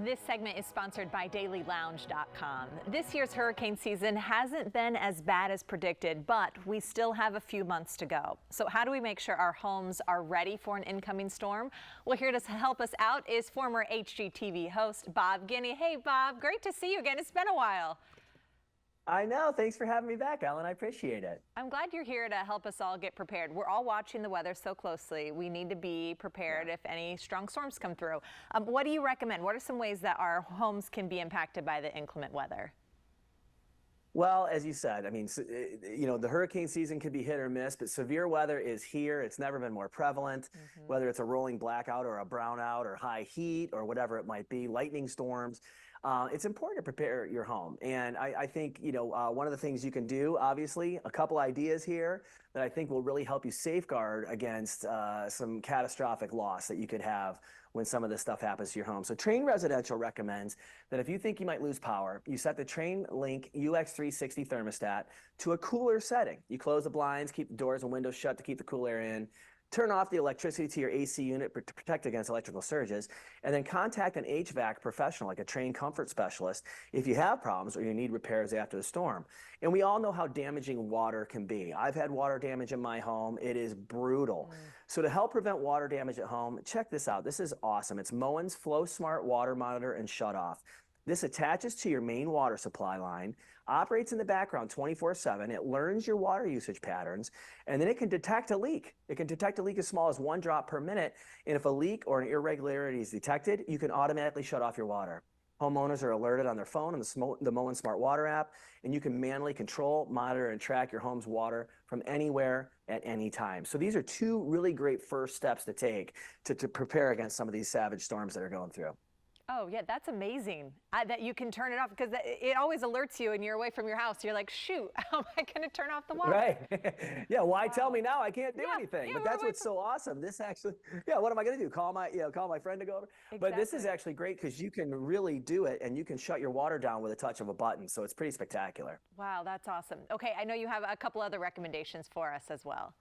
This segment is sponsored by DailyLounge.com. This year's hurricane season hasn't been as bad as predicted, but we still have a few months to go. So how do we make sure our homes are ready for an incoming storm? Well, here to help us out is former HGTV host Bob Guiney. Hey, Bob, great to see you again. It's been a while. I know. Thanks for having me back, Ellen. I appreciate it. I'm glad you're here to help us all get prepared. We're all watching the weather so closely. We need to be prepared if any strong storms come through. What do you recommend? What are some ways that our homes can be impacted by the inclement weather? Well, as you said, I mean, the hurricane season can be hit or miss, but severe weather is here. It's never been more prevalent, whether it's a rolling blackout or a brownout or high heat or whatever it might be, lightning storms. It's important to prepare your home. And I think, one of the things you can do, obviously, a couple ideas here that I think will really help you safeguard against some catastrophic loss that you could have when some of this stuff happens to your home. So Train Residential recommends that if you think you might lose power, you set the Train Link UX360 thermostat to a cooler setting. You close the blinds, keep the doors and windows shut to keep the cool air in. Turn off the electricity to your AC unit to protect against electrical surges, and then contact an HVAC professional like a Train Comfort Specialist if you have problems or you need repairs after the storm. And we all know how damaging water can be. I've had water damage in my home. It is brutal. So to help prevent water damage at home, check this out. This is awesome. It's Moen's Flow Smart Water Monitor and Shutoff. This attaches to your main water supply line, operates in the background 24/7. It learns your water usage patterns, and then it can detect a leak. It can detect a leak as small as 1 drop per minute, and if a leak or an irregularity is detected, you can automatically shut off your water. Homeowners are alerted on their phone on the Moen Smart Water app, and you can manually control, monitor, and track your home's water from anywhere at any time. So these are two really great first steps to take to prepare against some of these savage storms that are going through. Oh, yeah, that's amazing that you can turn it off, because it always alerts you and you're away from your house. You're like, shoot, how am I going to turn off the water? Right. Yeah, why tell me now? I can't do anything. Yeah, but that's what's so awesome. This actually, what am I going to do? Call my friend to go over? Exactly. But this is actually great because you can really do it, and you can shut your water down with a touch of a button. So it's pretty spectacular. Wow, that's awesome. Okay, I know you have a couple other recommendations for us as well.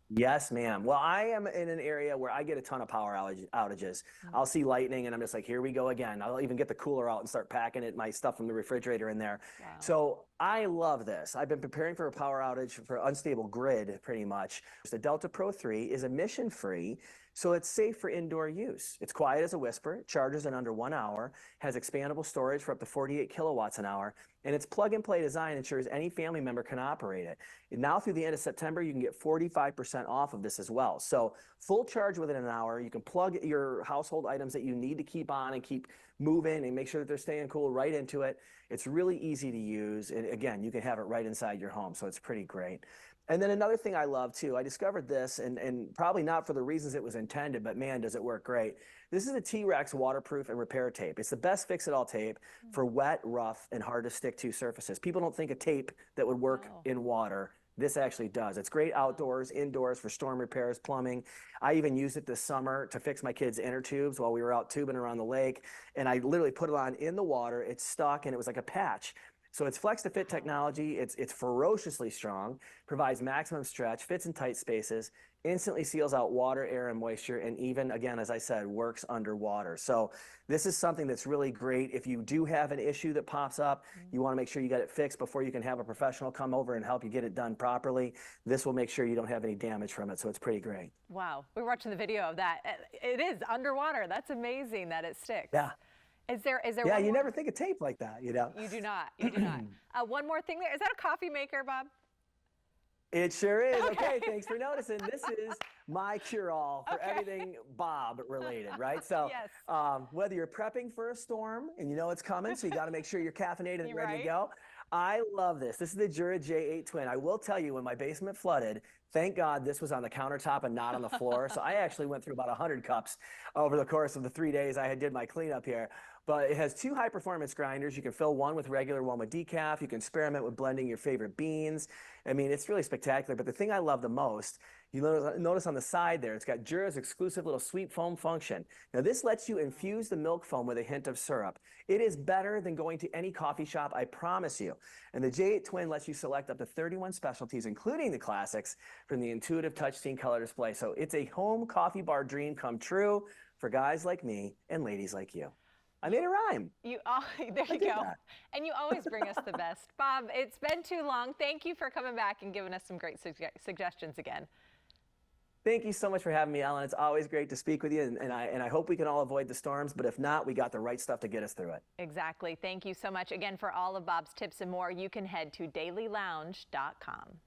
Yes, ma'am. Well, I am in an area where I get a ton of power outages. I'll see lightning and I'm just like, here we go again. I'll even get the cooler out and start packing my stuff from the refrigerator in there. Wow. So I love this. I've been preparing for a power outage for unstable grid pretty much. The Delta Pro 3 is emission free, so it's safe for indoor use. It's quiet as a whisper, charges in under 1 hour, has expandable storage for up to 48 kilowatts an hour, and its plug-and-play design ensures any family member can operate it. And now through the end of September, you can get 45% off of this as well. So full charge within an hour. You can plug your household items that you need to keep on and keep moving and make sure that they're staying cool right into it. It's really easy to use. And again, you can have it right inside your home. So it's pretty great. And then another thing I love too, I discovered this, and probably not for the reasons it was intended, but man, does it work great. This is a T-Rex waterproof and repair tape. It's the best fix-it-all tape for wet, rough, and hard to stick to surfaces. People don't think of tape that would work in water. This actually does. It's great outdoors, indoors for storm repairs, plumbing. I even used it this summer to fix my kids' inner tubes while we were out tubing around the lake. And I literally put it on in the water. It stuck, and it was like a patch. So it's flex to fit technology. It's ferociously strong, provides maximum stretch, fits in tight spaces, instantly seals out water, air, and moisture, and even, again, as I said, works underwater. So this is something that's really great. If you do have an issue that pops up, you want to make sure you get it fixed before you can have a professional come over and help you get it done properly. This will make sure you don't have any damage from it, so it's pretty great. Wow, we were watching the video of that. It is underwater. That's amazing that it sticks. Yeah. Is there yeah, you never think of tape like that, You do not. You do not. One more thing there. Is that a coffee maker, Bob? It sure is. Okay, thanks for noticing. This is my cure-all for everything Bob related, right? So Yes. Whether you're prepping for a storm and you know it's coming, so you got to make sure you're caffeinated and ready Right. to go. I love this. This is the Jura J8 Twin. I will tell you, when my basement flooded, thank God this was on the countertop and not on the floor. So I actually went through about 100 cups over the course of the 3 days I did my cleanup here. But it has 2 high-performance grinders. You can fill one with regular, one with decaf. You can experiment with blending your favorite beans. I mean, it's really spectacular. But the thing I love the most, you notice on the side there, it's got Jura's exclusive little sweet foam function. Now, this lets you infuse the milk foam with a hint of syrup. It is better than going to any coffee shop, I promise you. And the J8 Twin lets you select up to 31 specialties, including the classics, from the intuitive touchscreen color display. So it's a home coffee bar dream come true for guys like me and ladies like you. I made it rhyme. There you did go. that. And you always bring us the best. Bob, it's been too long. Thank you for coming back and giving us some great suggestions again. Thank you so much for having me, Ellen. It's always great to speak with you, and I hope we can all avoid the storms, but if not, we got the right stuff to get us through it. Exactly. Thank you so much. Again, for all of Bob's tips and more, you can head to dailylounge.com.